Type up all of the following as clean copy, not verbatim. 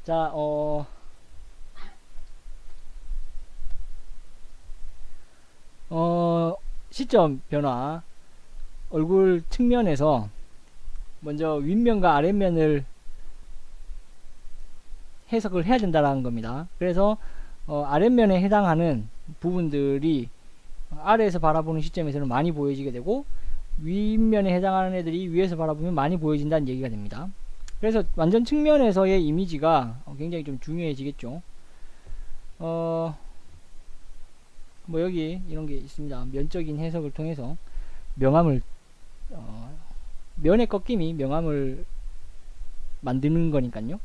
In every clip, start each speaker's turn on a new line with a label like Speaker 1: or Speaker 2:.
Speaker 1: 자, 시점 변화, 얼굴 측면에서 먼저 윗면과 아랫면을 해석을 해야 된다는 겁니다. 그래서 아랫면에 해당하는 부분들이 아래에서 바라보는 시점에서는 많이 보여지게 되고, 윗면에 해당하는 애들이 위에서 바라보면 많이 보여진다는 얘기가 됩니다. 그래서 완전 측면에서의 이미지가 굉장히 좀 중요해지겠죠. 뭐 여기 이런 게 있습니다. 면적인 해석을 통해서 명암을 면의 꺾임이 명암을 만드는 거니까요.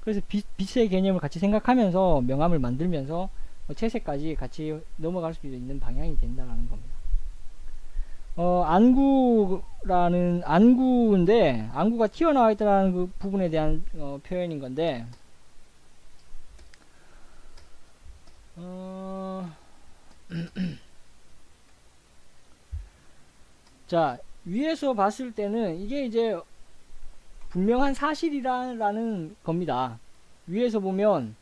Speaker 1: 그래서 빛의 개념을 같이 생각하면서 명암을 만들면서 채색까지 같이 넘어갈 수 있는 방향이 된다라는 겁니다. 안구인데, 안구가 튀어나와 있다는 그 부분에 대한 표현인 건데, 자, 위에서 봤을 때는 이게 이제 분명한 사실이라는 겁니다. 위에서 보면,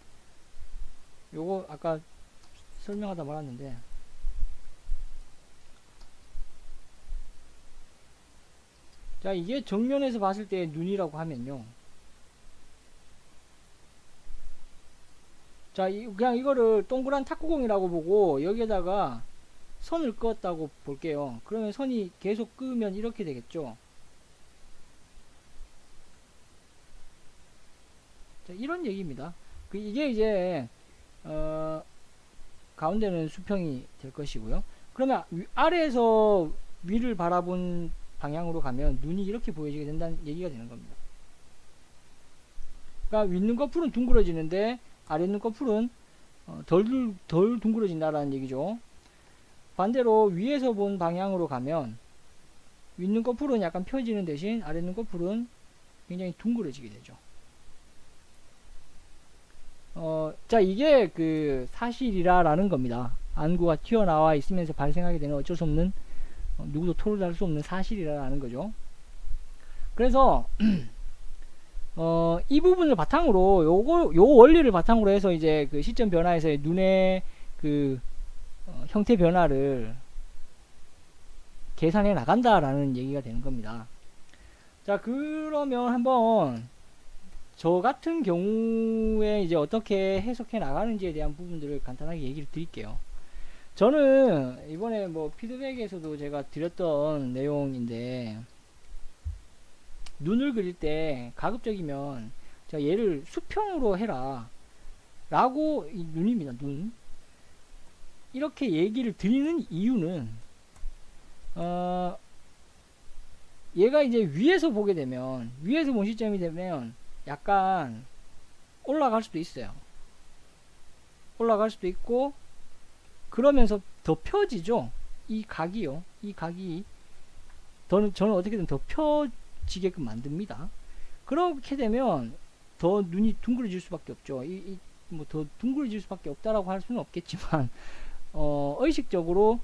Speaker 1: 요거 아까 설명하다 말았는데, 자, 이게 정면에서 봤을 때의 눈이라고 하면요. 자, 그냥 이거를 동그란 탁구공이라고 보고 여기에다가 선을 그었다고 볼게요. 그러면 선이 계속 끄면 이렇게 되겠죠. 자, 이런 얘기입니다. 이게 이제 가운데는 수평이 될 것이고요. 그러면 아래에서 위를 바라본 방향으로 가면 눈이 이렇게 보여지게 된다는 얘기가 되는 겁니다. 그러니까 윗눈 꺼풀은 둥그러지는데 아랫눈 꺼풀은 덜 둥그러진다라는 얘기죠. 반대로 위에서 본 방향으로 가면 윗눈 꺼풀은 약간 펴지는 대신 아랫눈 꺼풀은 굉장히 둥그러지게 되죠. 자, 이게 그 사실이라는 겁니다. 안구가 튀어나와 있으면서 발생하게 되는 어쩔 수 없는, 누구도 토론할 수 없는 사실이라는 거죠. 그래서 이 부분을 바탕으로 요 원리를 바탕으로 해서 이제 그 시점 변화에서의 눈의 그 형태 변화를 계산해 나간다라는 얘기가 되는 겁니다. 자, 그러면 한번 저 같은 경우에 이제 어떻게 해석해 나가는지에 대한 부분들을 간단하게 얘기를 드릴게요. 저는 이번에 뭐 피드백에서도 제가 드렸던 내용인데, 눈을 그릴 때 가급적이면 제가 얘를 수평으로 해라 라고, 이 눈입니다. 눈 이렇게 얘기를 드리는 이유는 얘가 이제 위에서 보게 되면, 위에서 본 시점이 되면 약간 올라갈 수도 있어요. 올라갈 수도 있고, 그러면서 더 펴지죠. 이 각이요. 이 각이 저는 어떻게든 더 펴지게끔 만듭니다. 그렇게 되면 더 눈이 둥그러질 수밖에 없죠. 뭐 더 둥그러질 수밖에 없다라고 할 수는 없겠지만, 의식적으로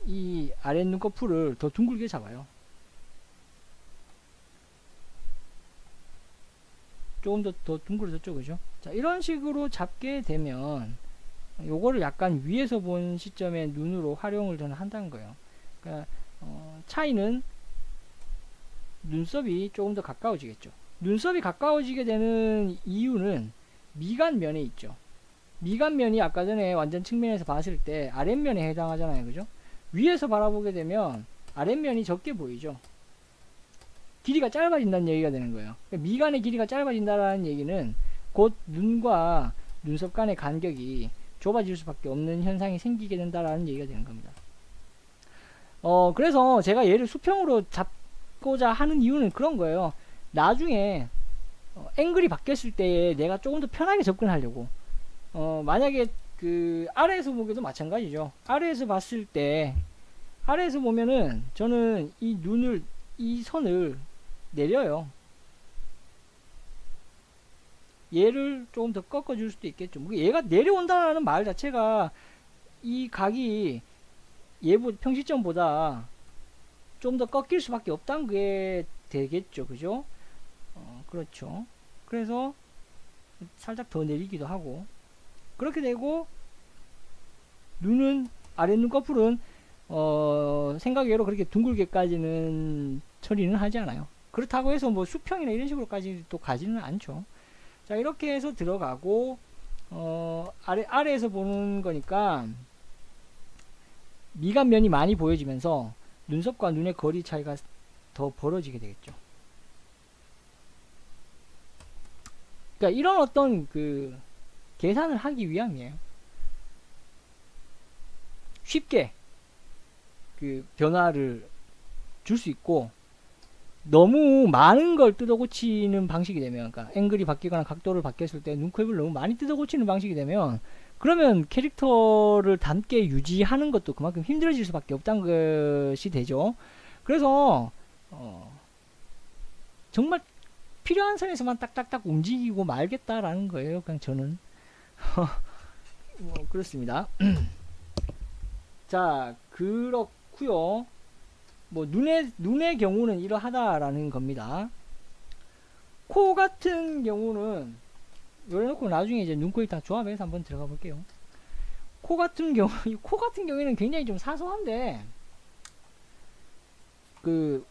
Speaker 1: 이 아랫 눈꺼풀을 더 둥글게 잡아요. 조금 더 둥그러졌죠, 그죠? 자, 이런 식으로 잡게 되면 요거를 약간 위에서 본 시점의 눈으로 활용을 저는 한다는 거예요. 그러니까 차이는 눈썹이 조금 더 가까워지겠죠. 눈썹이 가까워지게 되는 이유는 미간면에 있죠. 미간면이 아까 전에 완전 측면에서 봤을 때 아랫면에 해당하잖아요, 그죠? 위에서 바라보게 되면 아랫면이 적게 보이죠. 길이가 짧아진다는 얘기가 되는 거예요. 그러니까 미간의 길이가 짧아진다는 얘기는 곧 눈과 눈썹 간의 간격이 좁아질 수밖에 없는 현상이 생기게 된다라는 얘기가 되는 겁니다. 그래서 제가 얘를 수평으로 잡고자 하는 이유는 그런 거예요. 나중에 앵글이 바뀌었을 때 내가 조금 더 편하게 접근하려고. 만약에 그 아래에서 보기도 마찬가지죠. 아래에서 봤을 때, 아래에서 보면은 저는 이 선을 내려요. 얘를 조금 더 꺾어줄 수도 있겠죠. 얘가 내려온다는 말 자체가 이 각이 평시점보다 좀 더 꺾일 수밖에 없다는 게 되겠죠. 그죠? 그렇죠. 그래서 살짝 더 내리기도 하고, 그렇게 되고 눈은, 아래 눈꺼풀은 생각외로 그렇게 둥글게까지는 처리는 하지 않아요. 그렇다고 해서 뭐 수평이나 이런 식으로까지 또 가지는 않죠. 자, 이렇게 해서 들어가고, 아래에서 보는 거니까 미간면이 많이 보여지면서 눈썹과 눈의 거리 차이가 더 벌어지게 되겠죠. 그러니까 이런 어떤 그 계산을 하기 위함이에요. 쉽게 그 변화를 줄 수 있고, 너무 많은 걸 뜯어 고치는 방식이 되면, 그러니까 앵글이 바뀌거나 각도를 바뀌었을 때 눈코입을 너무 많이 뜯어 고치는 방식이 되면, 그러면 캐릭터를 닮게 유지하는 것도 그만큼 힘들어질 수밖에 없다는 것이 되죠. 그래서 정말 필요한 선에서만 딱딱딱 움직이고 말겠다라는 거예요. 그냥 저는 뭐 그렇습니다. 자, 그렇고요. 뭐 눈의 경우는 이러하다라는 겁니다. 코 같은 경우는 요래놓고 나중에 이제 눈, 코, 입 다 조합해서 한번 들어가 볼게요. 코 같은 경우에는 굉장히 좀 사소한데, 그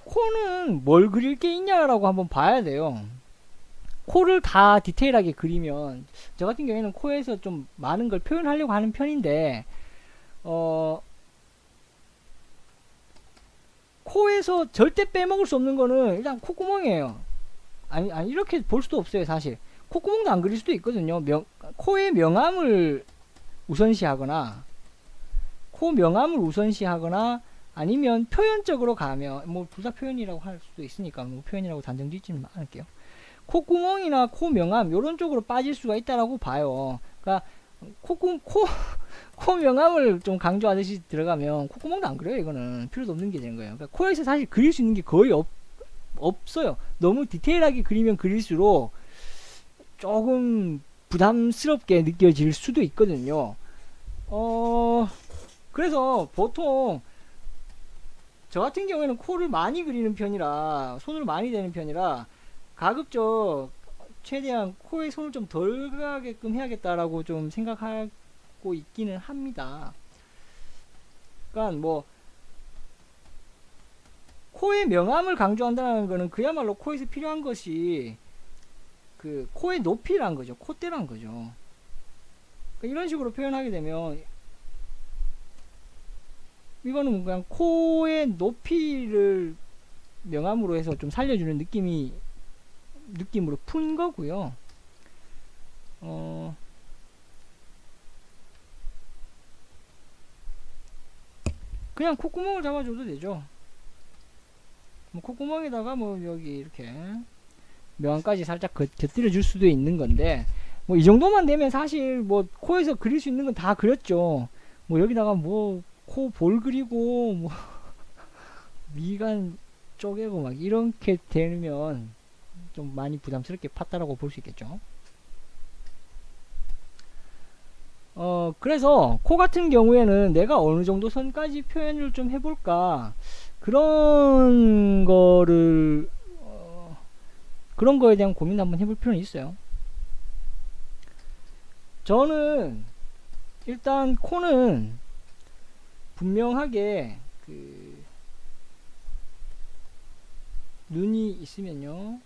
Speaker 1: 코는 뭘 그릴 게 있냐라고 한번 봐야 돼요. 코를 다 디테일하게 그리면, 저 같은 경우에는 코에서 좀 많은 걸 표현하려고 하는 편인데, 코에서 절대 빼먹을 수 없는 거는 일단 콧구멍이에요. 아니 이렇게 볼 수도 없어요. 사실 콧구멍도 안 그릴 수도 있거든요. 코의 명암을 우선시하거나, 코 명암을 우선시하거나, 아니면 표현적으로 가면 뭐 둘 다 표현이라고 할 수도 있으니까 뭐 표현이라고 단정 짓지는 않을게요. 콧구멍이나 코 명암 요런 쪽으로 빠질 수가 있다라고 봐요. 그러니까 코 명암을 좀 강조하듯이 들어가면 콧구멍도 안 그려요. 이거는 필요도 없는 게 되는 거예요. 그러니까 코에서 사실 그릴 수 있는 게 거의 없어요. 너무 디테일하게 그리면 그릴수록 조금 부담스럽게 느껴질 수도 있거든요. 그래서 보통 저 같은 경우에는 코를 많이 그리는 편이라, 손을 많이 대는 편이라, 가급적 최대한 코에 손을 좀 덜 가게끔 해야겠다라고 좀 생각하고 있기는 합니다. 그러니까 뭐 코의 명암을 강조한다는 거는 그야말로 코에서 필요한 것이 그 코의 높이란 거죠. 콧대란 거죠. 그러니까 이런 식으로 표현하게 되면 이거는 그냥 코의 높이를 명암으로 해서 좀 살려주는 느낌으로 푼 거고요. 그냥 콧구멍을 잡아줘도 되죠. 뭐 콧구멍에다가 뭐 여기 이렇게 명암까지 살짝 곁들여 줄 수도 있는 건데, 뭐 이 정도만 되면 사실 뭐 코에서 그릴 수 있는 건 다 그렸죠. 뭐 여기다가 뭐 코 볼 그리고 뭐 미간 쪼개고 막 이렇게 되면 좀 많이 부담스럽게 팠다라고 볼 수 있겠죠. 그래서 코 같은 경우에는 내가 어느 정도 선까지 표현을 좀 해볼까, 그런 거를 그런 거에 대한 고민 한번 해볼 필요는 있어요. 저는 일단 코는 분명하게 그 눈이 있으면요.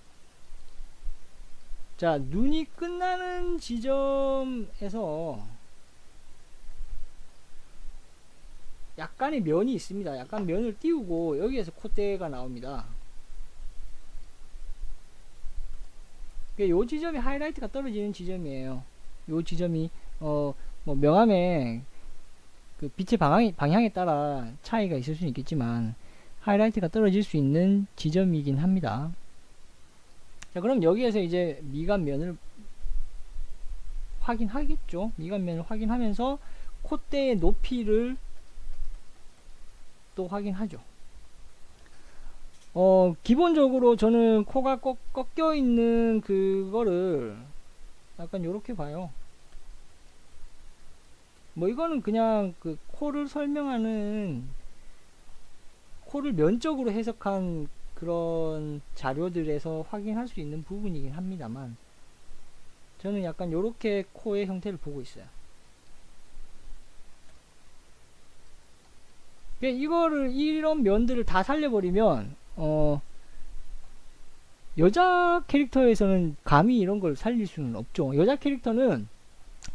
Speaker 1: 자, 눈이 끝나는 지점에서 약간의 면이 있습니다. 약간 면을 띄우고 여기에서 콧대가 나옵니다. 요 지점이 하이라이트가 떨어지는 지점이에요. 요 지점이 뭐 명암의 그 빛의 방향에 따라 차이가 있을 수는 있겠지만 하이라이트가 떨어질 수 있는 지점이긴 합니다. 자, 그럼 여기에서 이제 미간면을 확인하겠죠. 미간면을 확인하면서 콧대의 높이를 또 확인하죠. 기본적으로 저는 코가 꺾여 있는 그거를 약간 요렇게 봐요. 뭐 이거는 그냥 그 코를 설명하는, 코를 면적으로 해석한 그런 자료들에서 확인할 수 있는 부분이긴 합니다만, 저는 약간 요렇게 코의 형태를 보고 있어요. 이거를 이런 면들을 다 살려버리면 여자 캐릭터에서는 감히 이런 걸 살릴 수는 없죠. 여자 캐릭터는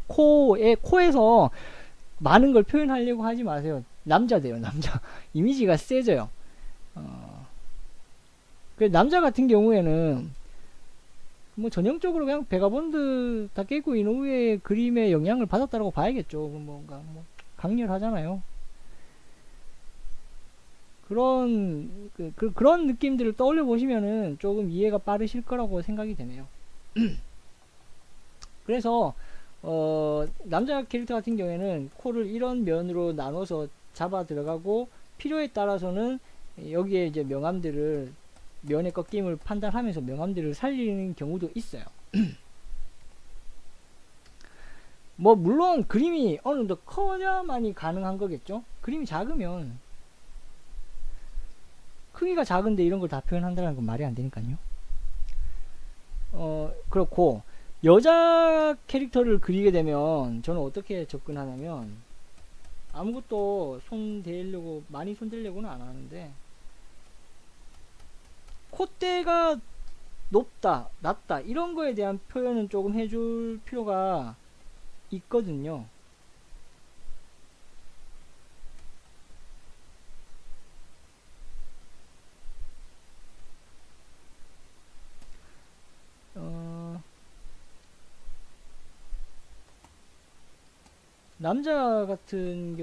Speaker 1: 코에서 많은 걸 표현하려고 하지 마세요. 남자 돼요, 남자. 이미지가 세져요. 남자 같은 경우에는 뭐 전형적으로 그냥 베가본드 다케이코 이노우의 그림의 영향을 받았다고 봐야겠죠. 뭔가 뭐 강렬하잖아요. 그런 느낌들을 떠올려 보시면은 조금 이해가 빠르실 거라고 생각이 되네요. 그래서 남자 캐릭터 같은 경우에는 코를 이런 면으로 나눠서 잡아 들어가고, 필요에 따라서는 여기에 이제 명암들을, 면의 꺾임을 판단하면서 명암들을 살리는 경우도 있어요. 뭐 물론 그림이 어느 정도 커야만이 가능한 거겠죠. 그림이 작으면, 크기가 작은데 이런 걸 다 표현한다는 건 말이 안 되니까요. 그렇고 여자 캐릭터를 그리게 되면 저는 어떻게 접근하냐면, 아무것도 많이 손 대려고는 안 하는데, 콧대가 높다, 낮다 이런 거에 대한 표현은 조금 해줄 필요가 있거든요. 남자 같은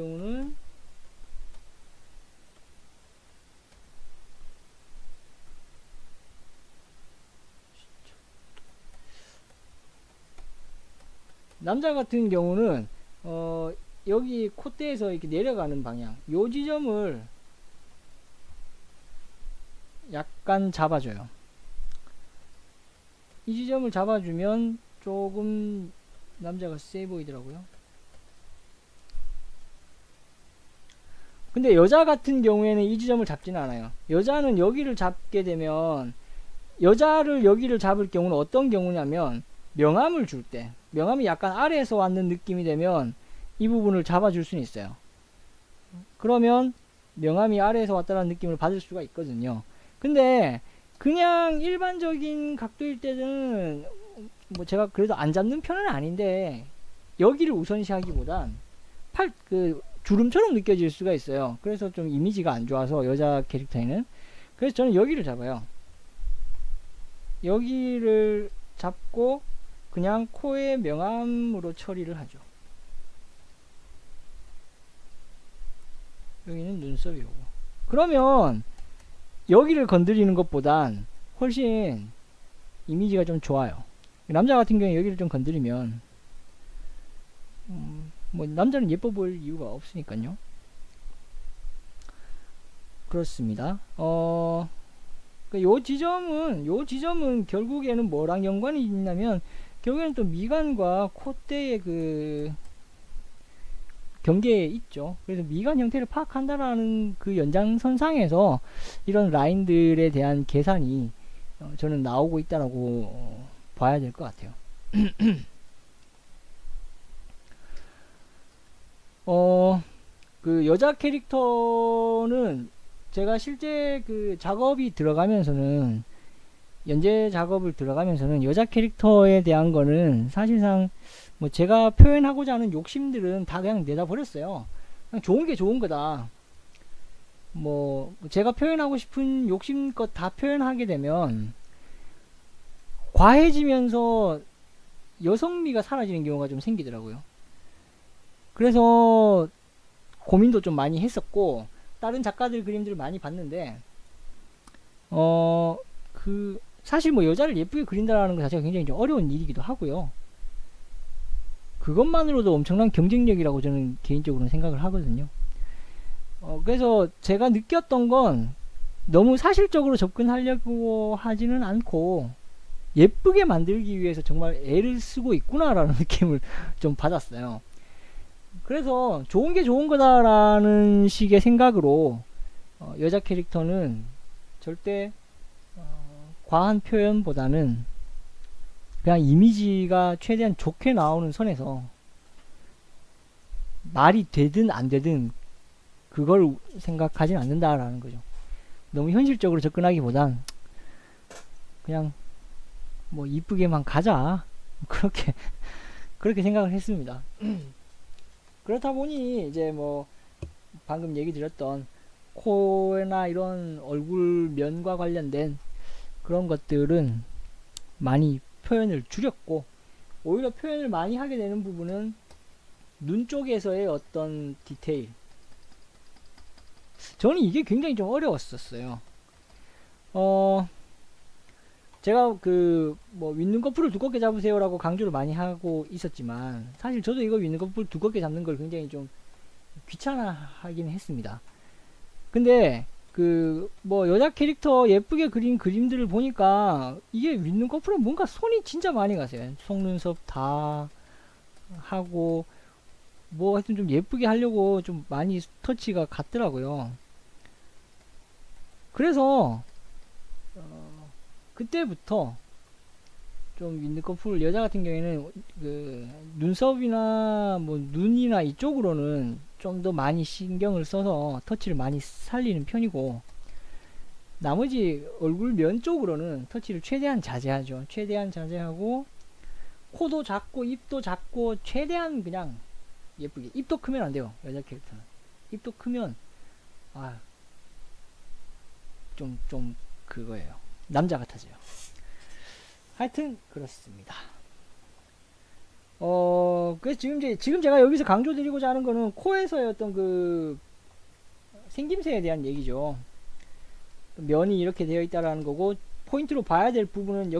Speaker 1: 경우는 여기 콧대에서 이렇게 내려가는 방향, 요 지점을 약간 잡아줘요. 이 지점을 잡아주면 조금 남자가 세 보이더라고요. 근데 여자 같은 경우에는 이 지점을 잡지는 않아요. 여자는 여기를 잡게 되면, 여자를 여기를 잡을 경우는 어떤 경우냐면, 명암을 줄 때, 명암이 약간 아래에서 왔는 느낌이 되면 이 부분을 잡아줄 수는 있어요. 그러면 명암이 아래에서 왔다는 느낌을 받을 수가 있거든요. 근데 그냥 일반적인 각도일 때는 뭐 제가 그래도 안 잡는 편은 아닌데, 여기를 우선시하기보단 주름처럼 느껴질 수가 있어요. 그래서 좀 이미지가 안 좋아서, 여자 캐릭터에는. 그래서 저는 여기를 잡아요. 여기를 잡고 그냥 코의 명암으로 처리를 하죠. 여기는 눈썹이 오고. 그러면 여기를 건드리는 것보단 훨씬 이미지가 좀 좋아요. 남자 같은 경우에 여기를 좀 건드리면 뭐 남자는 예뻐 보일 이유가 없으니까요. 그렇습니다. 요 지점은 결국에는 뭐랑 연관이 있냐면, 결국에는 또 미간과 콧대의 그 경계에 있죠. 그래서 미간 형태를 파악한다라는 그 연장선상에서 이런 라인들에 대한 계산이 저는 나오고 있다라고 봐야 될 것 같아요. 그 여자 캐릭터는 제가 실제 그 작업이 들어가면서는, 연재 작업을 들어가면서는 여자 캐릭터에 대한 거는 사실상 뭐 제가 표현하고자 하는 욕심들은 다 그냥 내다 버렸어요. 그냥 좋은 게 좋은 거다. 뭐 제가 표현하고 싶은 욕심껏 다 표현하게 되면 과해지면서 여성미가 사라지는 경우가 좀 생기더라고요. 그래서 고민도 좀 많이 했었고, 다른 작가들 그림들을 많이 봤는데, 사실 뭐 여자를 예쁘게 그린다라는 것 자체가 굉장히 좀 어려운 일이기도 하고요. 그것만으로도 엄청난 경쟁력이라고 저는 개인적으로는 생각을 하거든요. 그래서 제가 느꼈던 건, 너무 사실적으로 접근하려고 하지는 않고 예쁘게 만들기 위해서 정말 애를 쓰고 있구나라는 느낌을 좀 받았어요. 그래서 좋은 게 좋은 거다라는 식의 생각으로 여자 캐릭터는 절대 과한 표현보다는 그냥 이미지가 최대한 좋게 나오는 선에서 말이 되든 안 되든 그걸 생각하진 않는다라는 거죠. 너무 현실적으로 접근하기보단 그냥 뭐 이쁘게만 가자, 그렇게 생각을 했습니다. 그렇다 보니 이제 뭐 방금 얘기 드렸던 코나 이런 얼굴 면과 관련된 그런 것들은 많이 표현을 줄였고, 오히려 표현을 많이 하게 되는 부분은 눈 쪽에서의 어떤 디테일, 저는 이게 굉장히 좀 어려웠었어요. 제가 뭐 윗눈 거풀을 두껍게 잡으세요라고 강조를 많이 하고 있었지만, 사실 저도 이거 윗눈 거풀 두껍게 잡는 걸 굉장히 좀 귀찮아하긴 했습니다. 근데 뭐 여자 캐릭터 예쁘게 그린 그림들을 보니까 이게 윗눈 거풀은 뭔가 손이 진짜 많이 가세요. 속눈썹 다 하고 뭐 하여튼 좀 예쁘게 하려고 좀 많이 터치가 갔더라고요. 그래서 그때부터 좀 윗눈 거풀, 여자 같은 경우에는 눈썹이나 뭐 눈이나 이쪽으로는 좀 더 많이 신경을 써서 터치를 많이 살리는 편이고, 나머지 얼굴 면 쪽으로는 터치를 최대한 자제하죠. 최대한 자제하고, 코도 작고 입도 작고 최대한 그냥 예쁘게. 입도 크면 안 돼요, 여자 캐릭터는. 입도 크면 좀 그거예요, 남자 같아져요. 하여튼 그렇습니다. 그래서 지금 제가 여기서 강조드리고자 하는 거는 코에서의 어떤 생김새에 대한 얘기죠. 면이 이렇게 되어 있다라는 거고, 포인트로 봐야 될 부분은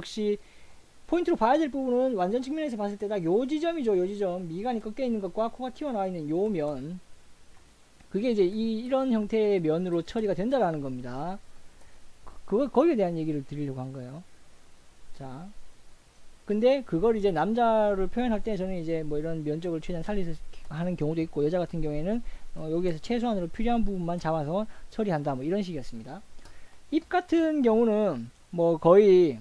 Speaker 1: 완전 측면에서 봤을 때 딱 요 지점이죠. 요 지점, 미간이 꺾여 있는 것과 코가 튀어나와 있는 요 면, 그게 이제 이런 형태의 면으로 처리가 된다라는 겁니다. 거기에 대한 얘기를 드리려고 한 거예요. 자, 근데 그걸 이제 남자를 표현할 때 저는 이제 뭐 이런 면적을 최대한 살려서 하는 경우도 있고, 여자 같은 경우에는 여기에서 최소한으로 필요한 부분만 잡아서 처리한다, 뭐 이런 식이었습니다. 입 같은 경우는 뭐 거의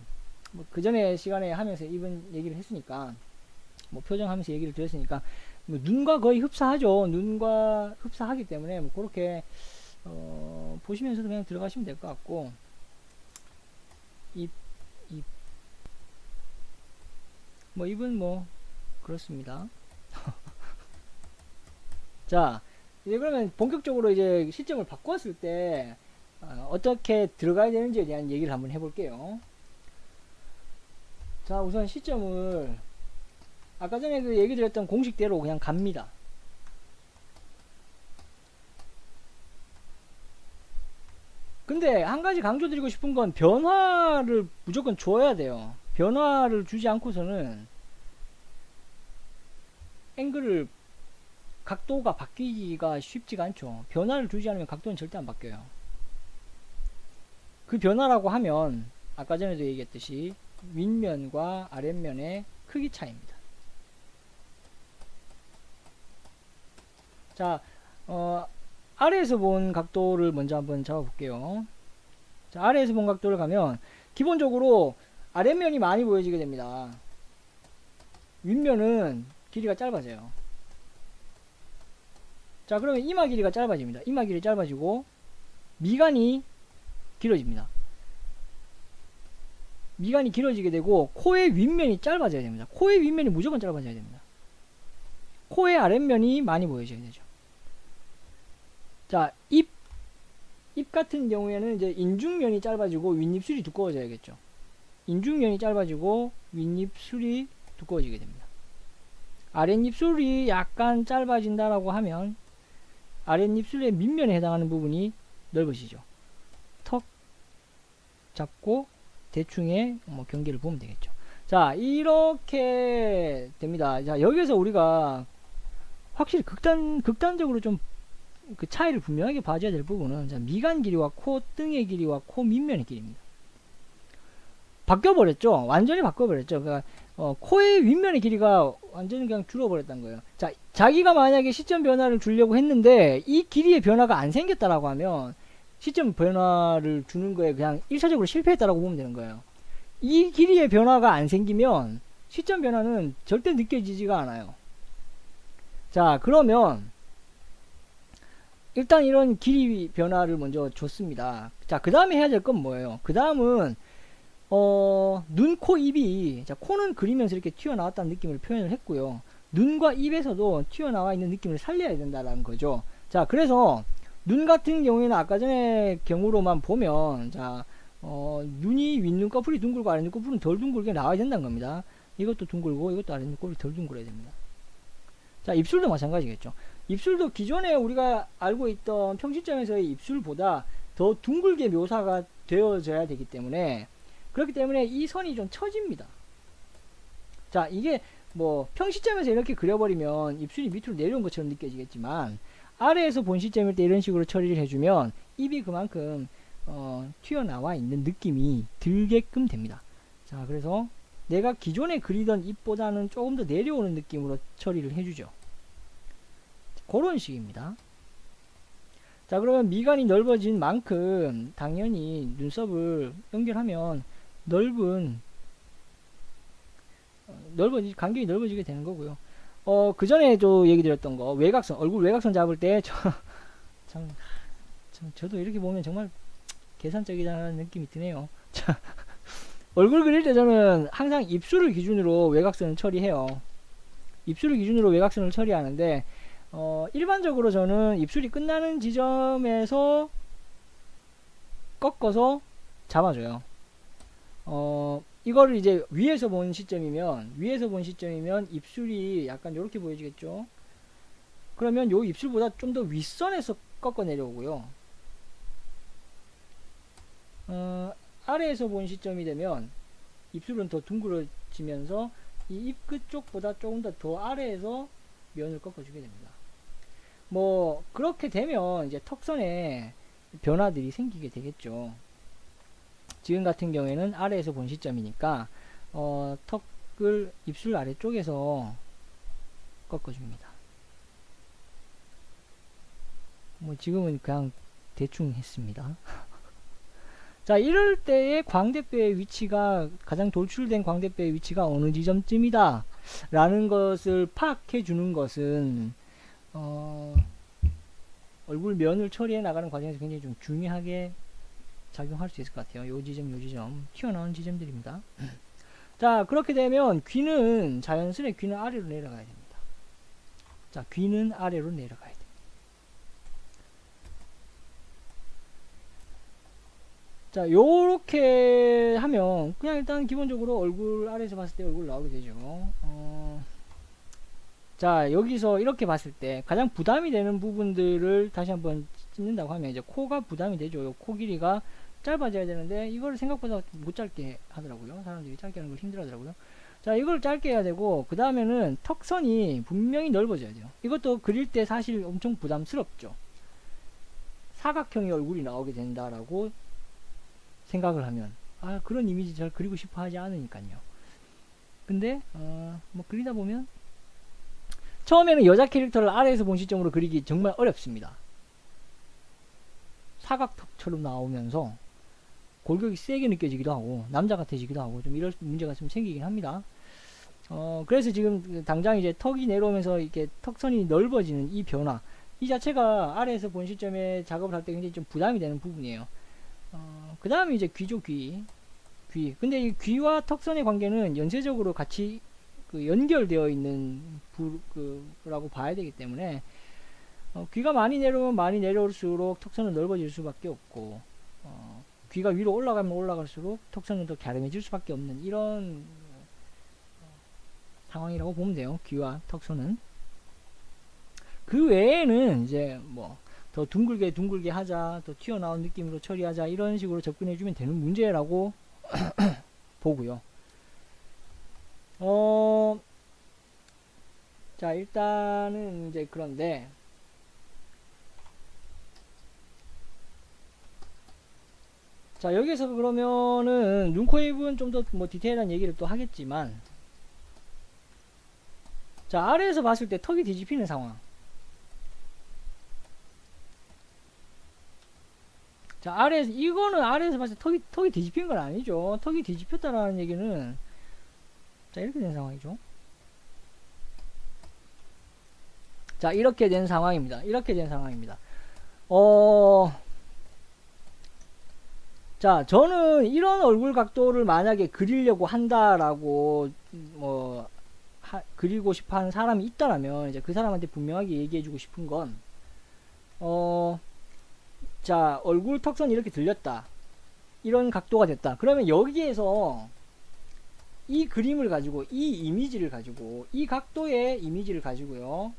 Speaker 1: 뭐 그 전에 시간에 하면서 입은 얘기를 했으니까, 뭐 표정하면서 얘기를 드렸으니까 뭐 눈과 거의 흡사하죠. 눈과 흡사하기 때문에 뭐 그렇게 보시면서도 그냥 들어가시면 될 것 같고, 입 뭐 입은 뭐 그렇습니다. 자, 이제 그러면 본격적으로 이제 시점을 바꿨을 때 어떻게 들어가야 되는지에 대한 얘기를 한번 해볼게요. 자, 우선 시점을 아까 전에 얘기 드렸던 공식대로 그냥 갑니다. 근데 한 가지 강조드리고 싶은 건 변화를 무조건 줘야 돼요. 변화를 주지 않고서는 각도가 바뀌기가 쉽지가 않죠. 변화를 주지 않으면 각도는 절대 안 바뀌어요. 그 변화라고 하면 아까 전에도 얘기했듯이 윗면과 아랫면의 크기 차이입니다. 자, 아래에서 본 각도를 먼저 한번 잡아볼게요. 자, 아래에서 본 각도를 가면 기본적으로 아랫면이 많이 보여지게 됩니다. 윗면은 길이가 짧아져요. 자, 그러면 이마 길이가 짧아집니다. 이마 길이 짧아지고 미간이 길어집니다. 미간이 길어지게 되고 코의 윗면이 짧아져야 됩니다. 코의 윗면이 무조건 짧아져야 됩니다. 코의 아랫면이 많이 보여져야 되죠. 자, 입 같은 경우에는 이제 인중면이 짧아지고 윗입술이 두꺼워져야겠죠. 인중면이 짧아지고 윗입술이 두꺼워지게 됩니다. 아랫입술이 약간 짧아진다라고 하면 아랫입술의 밑면에 해당하는 부분이 넓어지죠. 턱 잡고 대충의 뭐 경계를 보면 되겠죠. 자, 이렇게 됩니다. 자, 여기서 우리가 확실히 극단적으로 좀 그 차이를 분명하게 봐줘야 될 부분은, 자, 미간 길이와 콧등의 길이와 코 밑면의 길이입니다. 바뀌어버렸죠. 완전히 바뀌어버렸죠. 그러니까 코의 윗면의 길이가 완전히 그냥 줄어버렸다는 거예요. 자, 자기가 만약에 시점 변화를 주려고 했는데 이 길이의 변화가 안 생겼다라고 하면 시점 변화를 주는 거에 그냥 1차적으로 실패했다라고 보면 되는 거예요. 이 길이의 변화가 안 생기면 시점 변화는 절대 느껴지지가 않아요. 자, 그러면 일단 이런 길이 변화를 먼저 줬습니다. 자, 그 다음에 해야 될 건 뭐예요? 그 다음은 눈, 코, 입이, 자, 코는 그리면서 이렇게 튀어나왔다는 느낌을 표현을 했고요. 눈과 입에서도 튀어나와 있는 느낌을 살려야 된다는 거죠. 자, 그래서 눈 같은 경우에는 아까 전에 경우로만 보면, 자, 눈이 윗눈꺼풀이 둥글고 아랫눈꺼풀은 덜 둥글게 나와야 된다는 겁니다. 이것도 둥글고 이것도 아랫눈꺼풀이 덜 둥글어야 됩니다. 자, 입술도 마찬가지겠죠. 입술도 기존에 우리가 알고 있던 평시점에서의 입술보다 더 둥글게 묘사가 되어져야 되기 때문에, 그렇기 때문에 이 선이 좀 처집니다. 자, 이게 뭐 평시점에서 이렇게 그려버리면 입술이 밑으로 내려온 것처럼 느껴지겠지만, 아래에서 본 시점일 때 이런 식으로 처리를 해주면 입이 그만큼 튀어나와 있는 느낌이 들게끔 됩니다. 자, 그래서 내가 기존에 그리던 입보다는 조금 더 내려오는 느낌으로 처리를 해주죠. 그런 식입니다. 자, 그러면 미간이 넓어진 만큼 당연히 눈썹을 연결하면 간격이 넓어지게 되는 거고요. 그 전에 또 얘기 드렸던 거, 외곽선, 얼굴 외곽선 잡을 때 저도 이렇게 보면 정말 계산적이다는 느낌이 드네요. 자, 얼굴 그릴 때 저는 항상 입술을 기준으로 외곽선을 처리해요. 입술을 기준으로 외곽선을 처리하는데, 일반적으로 저는 입술이 끝나는 지점에서 꺾어서 잡아줘요. 이거를 이제 위에서 본 시점이면 입술이 약간 이렇게 보여지겠죠. 그러면 요 입술보다 좀 더 윗선에서 꺾어 내려오고요. 아래에서 본 시점이 되면 입술은 더 둥그러지면서 이 입 끝쪽보다 조금 더 아래에서 면을 꺾어주게 됩니다. 뭐 그렇게 되면 이제 턱선에 변화들이 생기게 되겠죠. 지금 같은 경우에는 아래에서 본 시점이니까 턱을 입술 아래쪽에서 꺾어줍니다. 뭐 지금은 그냥 대충 했습니다. 자, 이럴 때의 광대뼈의 위치가, 가장 돌출된 광대뼈의 위치가 어느 지점쯤이다 라는 것을 파악해 주는 것은 얼굴 면을 처리해 나가는 과정에서 굉장히 좀 중요하게 작용할 수 있을 것 같아요. 요 지점 튀어나온 지점들입니다. 자, 그렇게 되면 귀는 자연스레 귀는 아래로 내려가야 됩니다. 자, 귀는 아래로 내려가야 됩니다. 자, 요렇게 하면 그냥 일단 기본적으로 얼굴 아래에서 봤을 때 얼굴 나오게 되죠. 자, 여기서 이렇게 봤을 때 가장 부담이 되는 부분들을 다시 한번 찍는다고 하면 이제 코가 부담이 되죠. 요 코 길이가 짧아져야 되는데 이걸 생각보다 못 짧게 하더라고요. 사람들이 짧게 하는 걸 힘들어 하더라고요. 자, 이걸 짧게 해야 되고, 그 다음에는 턱선이 분명히 넓어져야 돼요. 이것도 그릴 때 사실 엄청 부담스럽죠. 사각형의 얼굴이 나오게 된다라고 생각을 하면, 그런 이미지 잘 그리고 싶어 하지 않으니까요. 근데 뭐 그리다 보면 처음에는 여자 캐릭터를 아래에서 본 시점으로 그리기 정말 어렵습니다. 사각턱처럼 나오면서 골격이 세게 느껴지기도 하고 남자 같아지기도 하고 좀 이럴 문제가 좀 생기긴 합니다. 그래서 지금 당장 이제 턱이 내려오면서 이렇게 턱선이 넓어지는 이 변화, 이 자체가 아래에서 본 시점에 작업을 할 때 굉장히 좀 부담이 되는 부분이에요. 그 다음에 이제 귀죠. 귀. 근데 이 귀와 턱선의 관계는 연쇄적으로 같이 연결되어 있는 라고 봐야 되기 때문에 귀가 많이 내려오면 많이 내려올수록 턱선은 넓어질 수밖에 없고, 귀가 위로 올라가면 올라갈수록 턱선은 더 갸름해질 수밖에 없는 이런 상황이라고 보면 돼요. 귀와 턱선은. 그 외에는 이제 뭐 더 둥글게 하자, 더 튀어나온 느낌으로 처리하자, 이런 식으로 접근해주면 되는 문제라고 보고요. 자, 일단은 이제 그런데 자, 여기서 그러면은 눈, 코, 입은 좀 더 뭐 디테일한 얘기를 또 하겠지만, 자, 아래에서 봤을 때 턱이 뒤집히는 상황. 자, 이거는 아래에서 봤을 때 턱이 뒤집힌 건 아니죠. 턱이 뒤집혔다라는 얘기는 자, 이렇게 된 상황이죠. 자, 이렇게 된 상황입니다. 이렇게 된 상황입니다. 자, 저는 이런 얼굴 각도를 만약에 그리려고 한다라고, 그리고 싶어 하는 사람이 있다라면, 이제 그 사람한테 분명하게 얘기해주고 싶은 건, 자, 얼굴 턱선이 이렇게 들렸다. 이런 각도가 됐다. 그러면 여기에서 이 그림을 가지고, 이 이미지를 가지고, 이 각도의 이미지를 가지고요.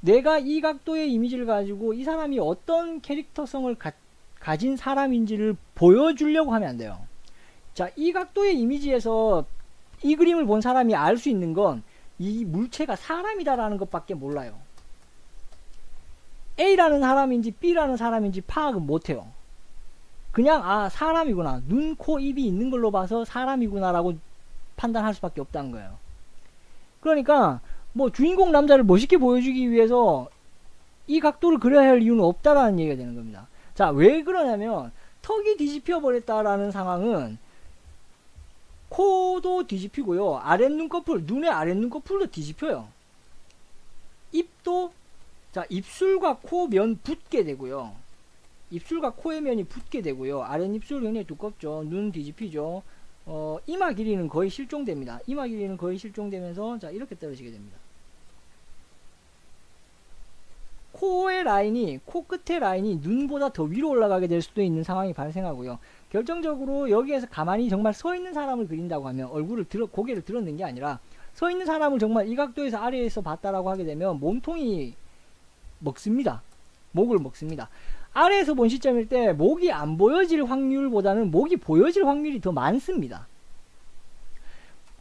Speaker 1: 내가 이 각도의 이미지를 가지고 이 사람이 어떤 캐릭터성을 가진 사람인지를 보여주려고 하면 안 돼요. 자, 이 각도의 이미지에서 이 그림을 본 사람이 알 수 있는 건 이 물체가 사람이다라는 것밖에 몰라요. A라는 사람인지 B라는 사람인지 파악은 못해요. 그냥 아, 사람이구나. 눈, 코, 입이 있는 걸로 봐서 사람이구나 라고 판단할 수밖에 없다는 거예요. 그러니까 뭐 주인공 남자를 멋있게 보여주기 위해서 이 각도를 그려야 할 이유는 없다라는 얘기가 되는 겁니다. 자, 왜 그러냐면 턱이 뒤집혀 버렸다라는 상황은 코도 뒤집히고요. 아랫눈꺼풀, 눈의 아랫눈꺼풀도 뒤집혀요. 입도, 자, 입술과 코 면 붙게 되고요. 입술과 코의 면이 붙게 되고요. 아랫입술 굉장히 두껍죠. 눈 뒤집히죠. 이마 길이는 거의 실종됩니다. 이마 길이는 거의 실종되면서 자, 이렇게 떨어지게 됩니다. 코의 라인이, 코끝의 라인이 눈보다 더 위로 올라가게 될 수도 있는 상황이 발생하고요. 결정적으로 여기에서 가만히 정말 서 있는 사람을 그린다고 하면 고개를 들었는 게 아니라 서 있는 사람을 정말 이 각도에서 아래에서 봤다라고 하게 되면 몸통이 먹습니다. 목을 먹습니다. 아래에서 본 시점일 때 목이 안 보여질 확률보다는 목이 보여질 확률이 더 많습니다.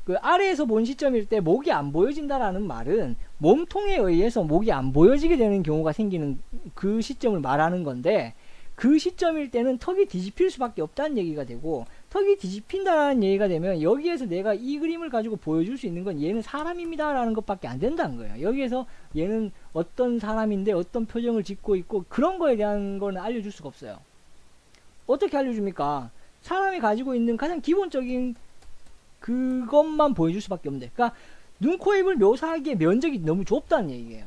Speaker 1: 그 아래에서 본 시점일 때 목이 안 보여진다라는 말은 몸통에 의해서 목이 안 보여지게 되는 경우가 생기는 그 시점을 말하는 건데, 그 시점일 때는 턱이 뒤집힐 수밖에 없다는 얘기가 되고, 턱이 뒤집힌다라는 얘기가 되면 여기에서 내가 이 그림을 가지고 보여줄 수 있는 건 얘는 사람입니다 라는 것밖에 안 된다는 거예요. 여기에서 얘는 어떤 사람인데 어떤 표정을 짓고 있고 그런 거에 대한 거는 알려줄 수가 없어요. 어떻게 알려줍니까? 사람이 가지고 있는 가장 기본적인 그것만 보여줄 수밖에 없는데, 그러니까 눈, 코, 입을 묘사하기에 면적이 너무 좁다는 얘기예요.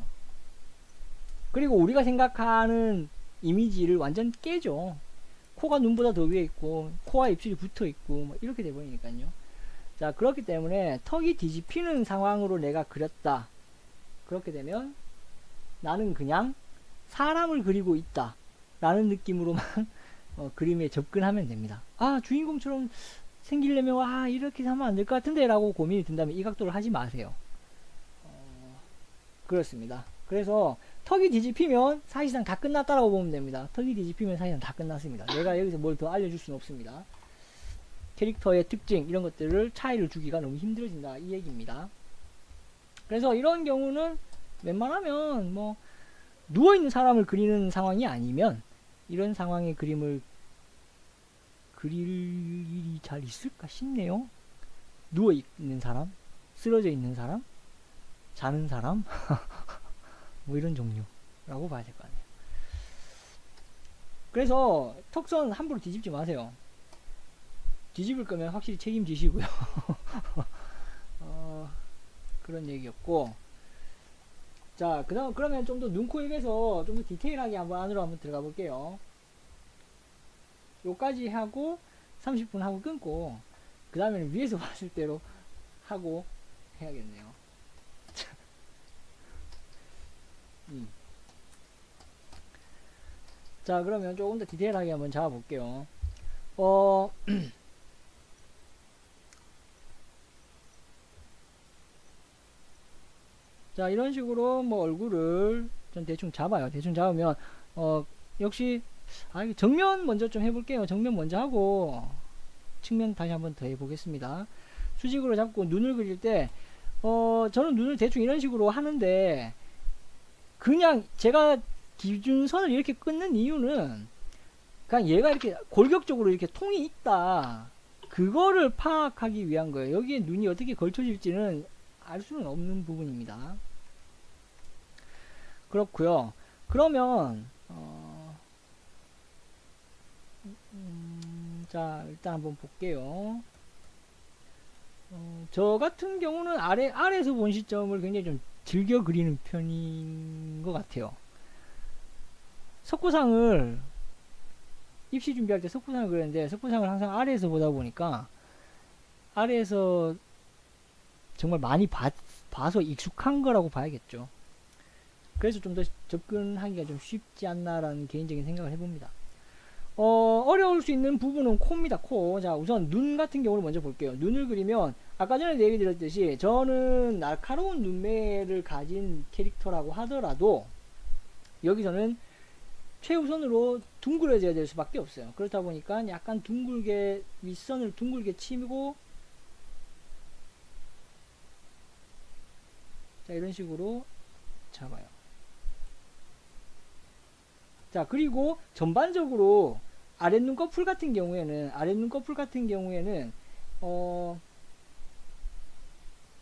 Speaker 1: 그리고 우리가 생각하는 이미지를 완전 깨죠. 코가 눈보다 더 위에 있고 코와 입술이 붙어 있고 뭐 이렇게 돼 버리니까요. 자, 그렇기 때문에 턱이 뒤집히는 상황으로 내가 그렸다. 그렇게 되면 나는 그냥 사람을 그리고 있다 라는 느낌으로만 그림에 접근하면 됩니다. 아, 주인공처럼 생기려면 이렇게 하면 안 될 것 같은데 라고 고민이 든다면 이 각도를 하지 마세요. 그렇습니다. 그래서 턱이 뒤집히면 사실상 다 끝났다라고 보면 됩니다. 턱이 뒤집히면 사실상 다 끝났습니다. 내가 여기서 뭘 더 알려줄 수는 없습니다. 캐릭터의 특징 이런 것들을 차이를 주기가 너무 힘들어진다 이 얘기입니다. 그래서 이런 경우는 웬만하면 뭐 누워있는 사람을 그리는 상황이 아니면 이런 상황의 그림을 그릴 일이 잘 있을까 싶네요. 누워있는 사람, 쓰러져 있는 사람, 자는 사람 뭐 이런 종류라고 봐야 될 것 같네요. 그래서 턱선 함부로 뒤집지 마세요. 뒤집을 거면 확실히 책임지시고요. 그런 얘기였고, 자, 그러면 좀 더 눈, 코, 입에서 좀 더 디테일하게 안으로 한번 들어가 볼게요. 요까지 하고 30분 하고 끊고 그 다음에는 위에서 봤을 때로 하고 해야겠네요. 자, 그러면 조금 더 디테일하게 한번 잡아볼게요. 자, 이런 식으로 뭐 얼굴을 좀 대충 잡아요. 대충 잡으면 역시 정면 먼저 좀 해볼게요. 정면 먼저 하고 측면 다시 한번 더 해보겠습니다. 수직으로 잡고 눈을 그릴 때 저는 눈을 대충 이런 식으로 하는데, 그냥 제가 기준선을 이렇게 끊는 이유는 그냥 얘가 이렇게 골격적으로 이렇게 통이 있다, 그거를 파악하기 위한 거예요. 여기에 눈이 어떻게 걸쳐질지는 알 수는 없는 부분입니다. 그렇고요. 그러면 자, 일단 한번 볼게요. 저 같은 경우는 아래에서 본 시점을 굉장히 좀 즐겨 그리는 편인 것 같아요. 석고상을 입시 준비할 때 석고상을 그렸는데 석고상을 항상 아래에서 보다 보니까 아래에서 정말 많이 봐서 익숙한 거라고 봐야겠죠. 그래서 좀 더 접근하기가 좀 쉽지 않나라는 개인적인 생각을 해봅니다. 어려울 수 있는 부분은 코입니다. 코. 자, 우선 눈 같은 경우를 먼저 볼게요. 눈을 그리면 아까 전에 얘기 드렸듯이 저는 날카로운 눈매를 가진 캐릭터라고 하더라도 여기서는 최우선으로 둥그러져야 될 수밖에 없어요. 그렇다 보니까 약간 둥글게 윗선을 둥글게 치고 자, 이런 식으로 잡아요. 자, 그리고 전반적으로 아랫눈꺼풀 같은 경우에는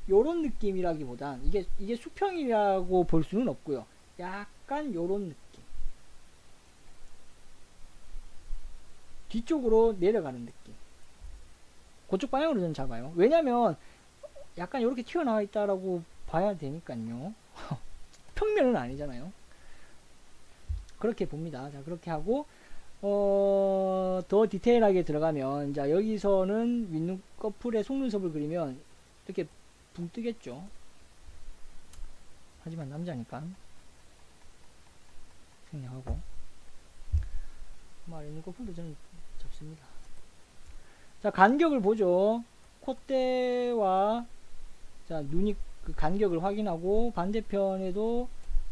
Speaker 1: 요런 느낌이라기보단 이게 수평이라고 볼 수는 없고요. 약간 요런 느낌. 뒤쪽으로 내려가는 느낌. 그쪽 방향으로 저는 잡아요. 왜냐면 약간 이렇게 튀어나와 있다라고 봐야 되니까요. 평면은 아니잖아요. 그렇게 봅니다. 자, 그렇게 하고 더 디테일하게 들어가면 자, 여기서는 윗눈꺼풀에 속눈썹을 그리면 이렇게 붕 뜨겠죠. 하지만 남자니까 생략하고 윗눈꺼풀도 저는 잡습니다. 자, 간격을 보죠. 콧대와 자, 눈이 그 간격을 확인하고 반대편에도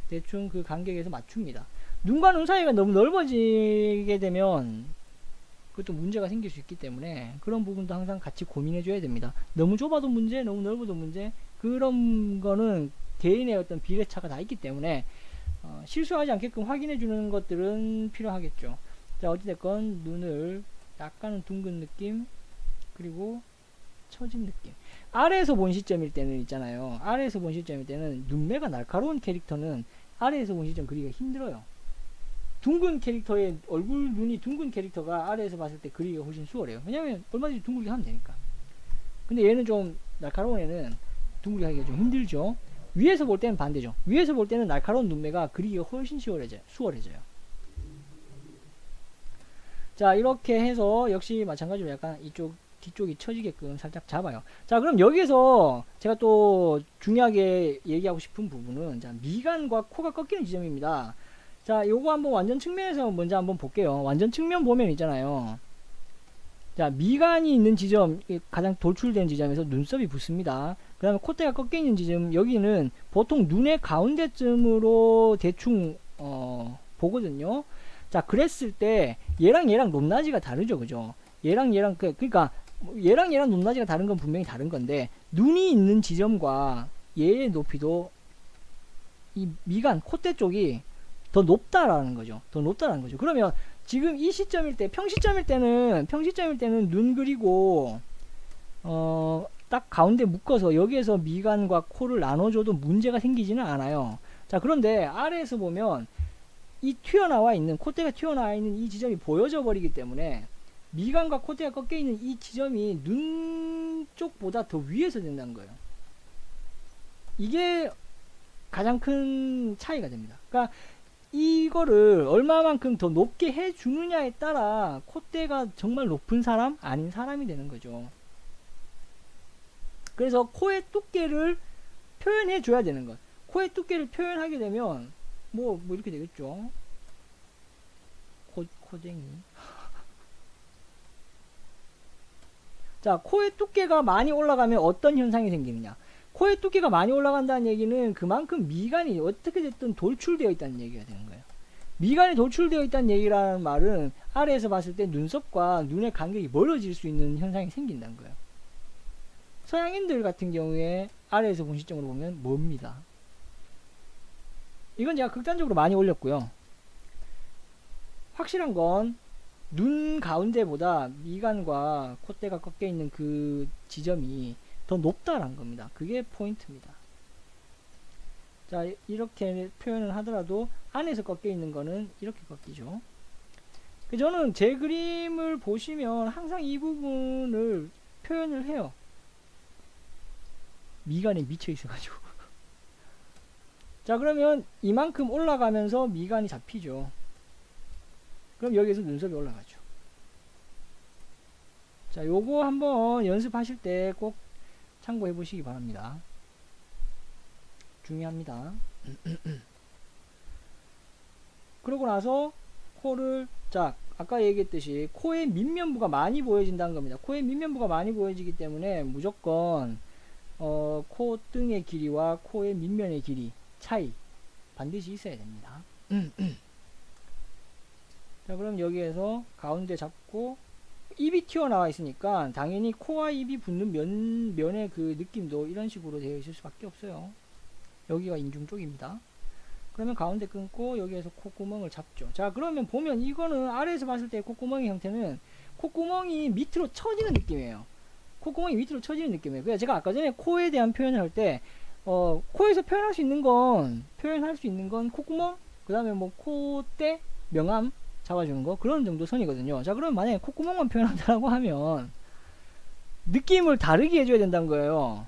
Speaker 1: 대충 그 간격에서 맞춥니다. 눈과 눈 사이가 너무 넓어지게 되면 그것도 문제가 생길 수 있기 때문에 그런 부분도 항상 같이 고민해 줘야 됩니다. 너무 좁아도 문제, 너무 넓어도 문제, 그런 거는 개인의 어떤 비례차가 다 있기 때문에 실수하지 않게끔 확인해 주는 것들은 필요하겠죠. 자, 어찌됐건 눈을 약간은 둥근 느낌, 그리고 처진 느낌. 아래에서 본 시점일 때는 있잖아요. 아래에서 본 시점일 때는 눈매가 날카로운 캐릭터는 아래에서 본 시점 그리기가 힘들어요. 둥근 캐릭터의 얼굴 눈이 둥근 캐릭터가 아래에서 봤을 때 그리기가 훨씬 수월해요. 왜냐면 얼마든지 둥글게 하면 되니까. 근데 얘는 좀 날카로운 애는 둥글게 하기가 좀 힘들죠. 위에서 볼 때는 반대죠. 위에서 볼 때는 날카로운 눈매가 그리기가 훨씬 수월해져요. 자, 이렇게 해서 역시 마찬가지로 약간 이쪽 뒤쪽이 처지게끔 살짝 잡아요. 자, 그럼 여기서 제가 또 중요하게 얘기하고 싶은 부분은 자, 미간과 코가 꺾이는 지점입니다. 자, 요거 한번 완전 측면에서 먼저 한번 볼게요. 완전 측면 보면 있잖아요. 자, 미간이 있는 지점, 가장 돌출된 지점에서 눈썹이 붙습니다. 그 다음에 콧대가 꺾여 있는 지점, 여기는 보통 눈의 가운데쯤으로 대충 보거든요. 자, 그랬을 때 얘랑 높낮이가 다르죠, 그죠? 얘랑 그러니까 얘랑 높낮이가 다른 건 분명히 다른 건데 눈이 있는 지점과 얘의 높이도 이 미간, 콧대 쪽이 더 높다라는 거죠. 그러면 지금 이 시점일 때, 평시점일 때는 눈 그리고 딱 가운데 묶어서 여기에서 미간과 코를 나눠줘도 문제가 생기지는 않아요. 자, 그런데 아래에서 보면 이 콧대가 튀어나와 있는 이 지점이 보여져 버리기 때문에 미간과 콧대가 꺾여 있는 이 지점이 눈 쪽보다 더 위에서 된다는 거예요. 이게 가장 큰 차이가 됩니다. 그러니까 이거를 얼마만큼 더 높게 해주느냐에 따라 콧대가 정말 높은 사람, 아닌 사람이 되는 거죠. 그래서 코의 두께를 표현해 줘야 되는 것. 코의 두께를 표현하게 되면 뭐 이렇게 되겠죠. 코쟁이. 자, 코의 두께가 많이 올라가면 어떤 현상이 생기느냐. 코의 두께가 많이 올라간다는 얘기는 그만큼 미간이 어떻게 됐든 돌출되어 있다는 얘기가 되는 거예요. 미간이 돌출되어 있다는 얘기라는 말은 아래에서 봤을 때 눈썹과 눈의 간격이 멀어질 수 있는 현상이 생긴다는 거예요. 서양인들 같은 경우에 아래에서 본 시점으로 보면 뭡니다. 이건 제가 극단적으로 많이 올렸고요. 확실한 건 눈 가운데보다 미간과 콧대가 꺾여 있는 그 지점이 더 높다라는 겁니다. 그게 포인트입니다. 자, 이렇게 표현을 하더라도 안에서 꺾여 있는 거는 이렇게 꺾이죠. 저는 제 그림을 보시면 항상 이 부분을 표현을 해요. 미간에 미쳐 있어가지고. 자, 그러면 이만큼 올라가면서 미간이 잡히죠. 그럼 여기에서 눈썹이 올라가죠. 자, 요거 한번 연습하실 때 꼭 참고해 보시기 바랍니다. 중요합니다. 그러고 나서 코를, 자, 아까 얘기했듯이 코의 밑면부가 많이 보여진다는 겁니다. 코의 밑면부가 많이 보여지기 때문에 무조건 콧등의 길이와 코의 밑면의 길이 차이 반드시 있어야 됩니다. 자, 그럼 여기에서 가운데 잡고 입이 튀어나와 있으니까 당연히 코와 입이 붙는 면의 그 느낌도 이런 식으로 되어 있을 수밖에 없어요. 여기가 인중 쪽입니다. 그러면 가운데 끊고 여기에서 콧구멍을 잡죠. 자, 그러면 보면 이거는 아래에서 봤을 때 콧구멍의 형태는 콧구멍이 밑으로 처지는 느낌이에요. 콧구멍이 밑으로 처지는 느낌이에요. 그래서 제가 아까 전에 코에 대한 표현을 할 때 코에서 표현할 수 있는 건 콧구멍, 그 다음에 뭐 콧대, 명암 잡아주는 거, 그런 정도 선이거든요. 자, 그럼 만약에 콧구멍만 표현한다고 하면 느낌을 다르게 해줘야 된다는 거예요.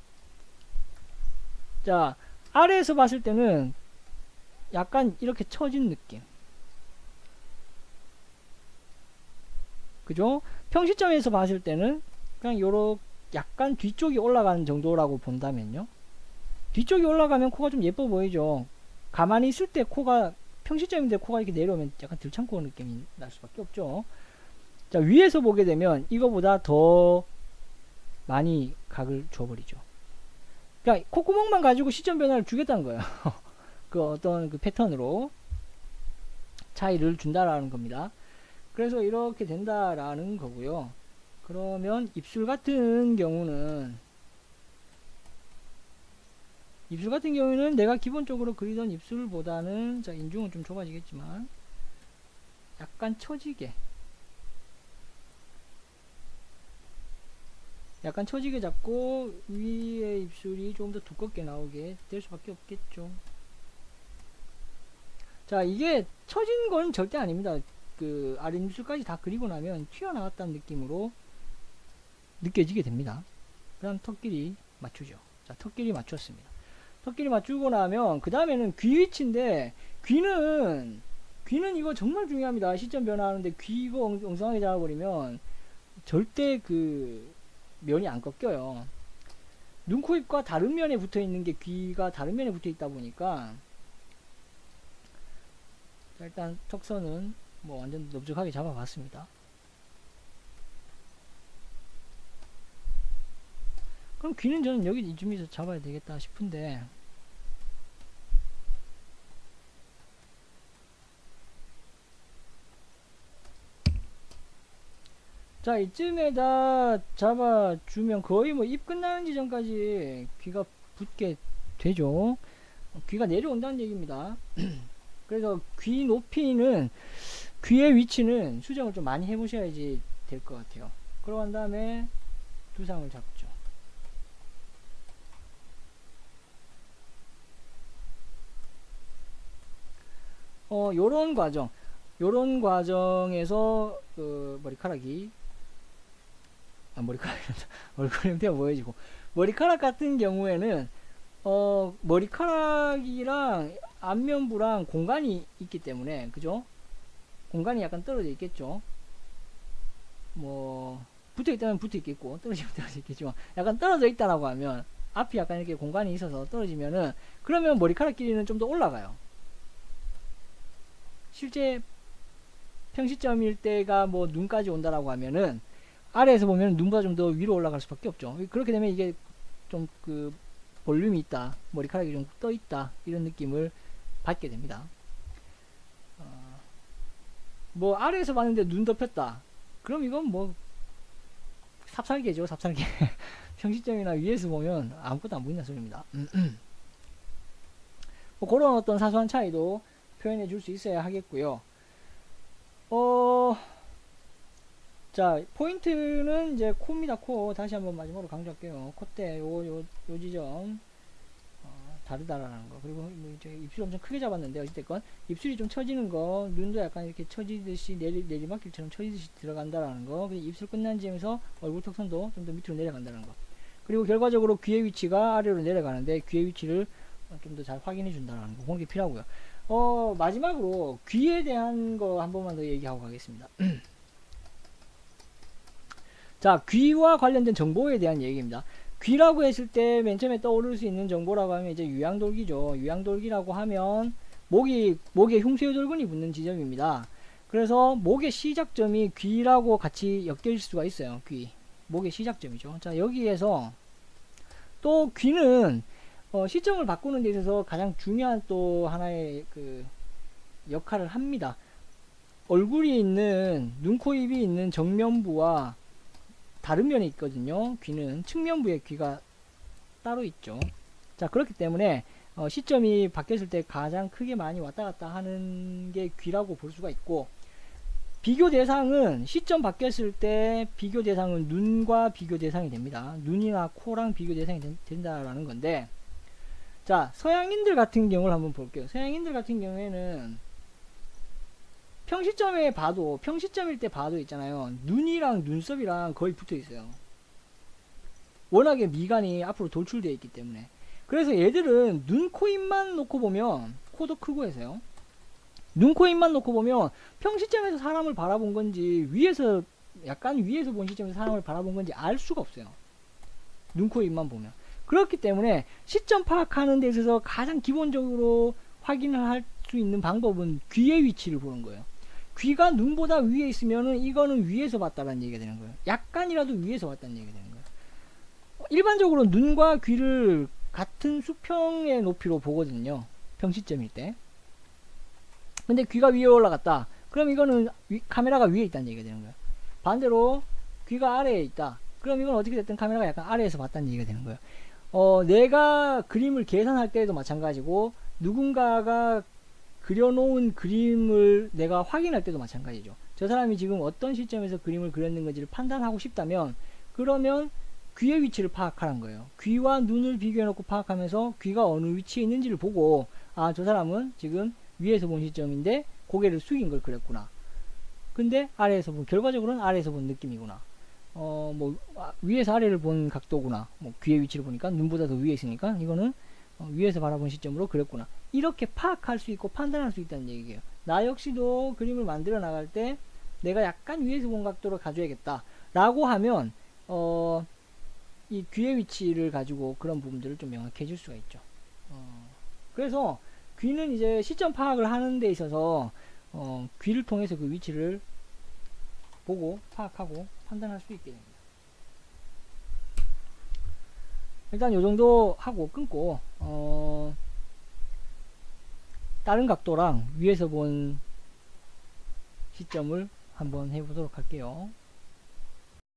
Speaker 1: 자, 아래에서 봤을 때는 약간 이렇게 처진 느낌, 그죠? 평시점에서 봤을 때는 그냥 요렇게 약간 뒤쪽이 올라가는 정도라고 본다면요, 뒤쪽이 올라가면 코가 좀 예뻐 보이죠. 가만히 있을 때 코가, 평시점인데 코가 이렇게 내려오면 약간 들창코 느낌이 날 수밖에 없죠. 자, 위에서 보게 되면 이거보다 더 많이 각을 줘버리죠. 그러니까 콧구멍만 가지고 시점 변화를 주겠다는 거예요. 그 어떤 그 패턴으로 차이를 준다라는 겁니다. 그래서 이렇게 된다라는 거고요. 그러면 입술 같은 경우는 내가 기본적으로 그리던 입술보다는, 자, 인중은 좀 좁아지겠지만 약간 처지게 잡고 위에 입술이 좀 더 두껍게 나오게 될 수밖에 없겠죠. 자, 이게 처진 건 절대 아닙니다. 그 아랫입술까지 다 그리고 나면 튀어나왔다는 느낌으로 느껴지게 됩니다. 그 다음 턱길이 맞추죠. 자, 턱길이 맞췄습니다. 턱길이 맞추고 나면 그 다음에는 귀 위치인데, 귀는 이거 정말 중요합니다. 시점 변화하는데 귀 이거 엉성하게 잡아버리면 절대 그 면이 안 꺾여요. 눈, 코, 입과 다른 면에 붙어 있는 게 귀가 다른 면에 붙어 있다 보니까, 자, 일단 턱선은 뭐 완전 넓적하게 잡아봤습니다. 그럼 귀는 저는 여기 이쯤에서 잡아야 되겠다 싶은데, 자, 이쯤에다 잡아주면 거의 뭐 입 끝나는 지점까지 귀가 붙게 되죠. 귀가 내려온다는 얘기입니다. 그래서 귀 높이는, 귀의 위치는 수정을 좀 많이 해보셔야지 될 것 같아요. 그러고 난 다음에 두상을 잡죠. 요런 과정에서 그 머리카락이, 얼굴 형태가 보여지고, 머리카락 같은 경우에는 머리카락이랑 안면부랑 공간이 있기 때문에, 그죠? 공간이 약간 떨어져 있겠죠. 뭐 붙어 있다면 붙어 있겠고, 떨어지면 떨어져 있겠지만, 약간 떨어져 있다라고 하면, 앞이 약간 이렇게 공간이 있어서 떨어지면은, 그러면 머리카락 길이는 좀 더 올라가요. 실제 평시점일 때가 뭐 눈까지 온다라고 하면은, 아래에서 보면 눈보다 좀 더 위로 올라갈 수밖에 없죠. 그렇게 되면 이게 좀 그 볼륨이 있다, 머리카락이 좀 떠 있다, 이런 느낌을 받게 됩니다. 뭐 아래에서 봤는데 눈 덮였다, 그럼 이건 뭐 삽살개죠, 삽살개. 평시점이나 위에서 보면 아무것도 안 보인다는 소리입니다. 뭐 그런 어떤 사소한 차이도 표현해 줄 수 있어야 하겠고요. 자, 포인트는 이제 코입니다. 코 다시 한번 마지막으로 강조할게요. 콧대 요 지점 다르다라는 거. 그리고 뭐 이제 입술 엄청 크게 잡았는데, 어찌됐건 입술이 좀 처지는 거, 눈도 약간 이렇게 처지듯이 내리막길처럼 처지듯이 들어간다라는 거. 입술 끝난 지점에서 얼굴 턱선도 좀 더 밑으로 내려간다는 거. 그리고 결과적으로 귀의 위치가 아래로 내려가는데 귀의 위치를 좀 더 잘 확인해 준다는 거, 그런 게 필요하고요. 마지막으로 귀에 대한 거 한 번만 더 얘기하고 가겠습니다. 자, 귀와 관련된 정보에 대한 얘기입니다. 귀라고 했을 때 맨 처음에 떠오를 수 있는 정보라고 하면 이제 유양돌기죠. 유양돌기라고 하면 목에 흉쇄혈전근이 붙는 지점입니다. 그래서 목의 시작점이 귀라고 같이 엮일 수가 있어요. 귀, 목의 시작점이죠. 자, 여기에서 또 귀는 시점을 바꾸는 데 있어서 가장 중요한 또 하나의 그 역할을 합니다. 얼굴이 있는 눈, 코, 입이 있는 정면부와 다른 면이 있거든요. 귀는 측면부에 귀가 따로 있죠. 자, 그렇기 때문에 시점이 바뀌었을 때 가장 크게 많이 왔다 갔다 하는 게 귀라고 볼 수가 있고, 비교 대상은 시점 바뀌었을 때 비교 대상은 눈과 비교 대상이 됩니다. 눈이나 코랑 비교 대상이 된다라는 건데, 자, 서양인들 같은 경우를 한번 볼게요. 서양인들 같은 경우에는 평시점일 때 봐도 있잖아요. 눈이랑 눈썹이랑 거의 붙어 있어요. 워낙에 미간이 앞으로 돌출되어 있기 때문에. 그래서 얘들은 눈, 코, 입만 놓고 보면, 코도 크고 해서요. 눈, 코, 입만 놓고 보면 평시점에서 사람을 바라본 건지 약간 위에서 본 시점에서 사람을 바라본 건지 알 수가 없어요. 눈, 코, 입만 보면. 그렇기 때문에 시점 파악하는 데 있어서 가장 기본적으로 확인을 할 수 있는 방법은 귀의 위치를 보는 거예요. 귀가 눈보다 위에 있으면은 이거는 위에서 봤다는 얘기가 되는 거예요. 약간이라도 위에서 봤다는 얘기가 되는 거예요. 일반적으로 눈과 귀를 같은 수평의 높이로 보거든요. 평시점일 때. 근데 귀가 위에 올라갔다. 그럼 이거는 카메라가 위에 있다는 얘기가 되는 거예요. 반대로 귀가 아래에 있다. 그럼 이건 어떻게 됐든 카메라가 약간 아래에서 봤다는 얘기가 되는 거예요. 내가 그림을 계산할 때도 마찬가지고, 누군가가 그려놓은 그림을 내가 확인할 때도 마찬가지죠. 저 사람이 지금 어떤 시점에서 그림을 그렸는 건지를 판단하고 싶다면, 그러면 귀의 위치를 파악하는 거예요. 귀와 눈을 비교해놓고 파악하면서 귀가 어느 위치에 있는지를 보고, 아, 저 사람은 지금 위에서 본 시점인데 고개를 숙인 걸 그렸구나. 근데 아래에서 본, 결과적으로는 아래에서 본 느낌이구나. 위에서 아래를 본 각도구나. 귀의 위치를 보니까 눈보다 더 위에 있으니까 이거는 위에서 바라본 시점으로 그렸구나. 이렇게 파악할 수 있고 판단할 수 있다는 얘기예요. 나 역시도 그림을 만들어 나갈 때 내가 약간 위에서 본 각도로 가져야겠다 라고 하면 이 귀의 위치를 가지고 그런 부분들을 좀 명확히 해줄 수가 있죠. 그래서 귀는 이제 시점 파악을 하는 데 있어서 귀를 통해서 그 위치를 보고 파악하고 판단할 수 있게 됩니다. 일단 요 정도 하고 끊고 다른 각도랑 위에서 본 시점을 한번 해보도록 할게요.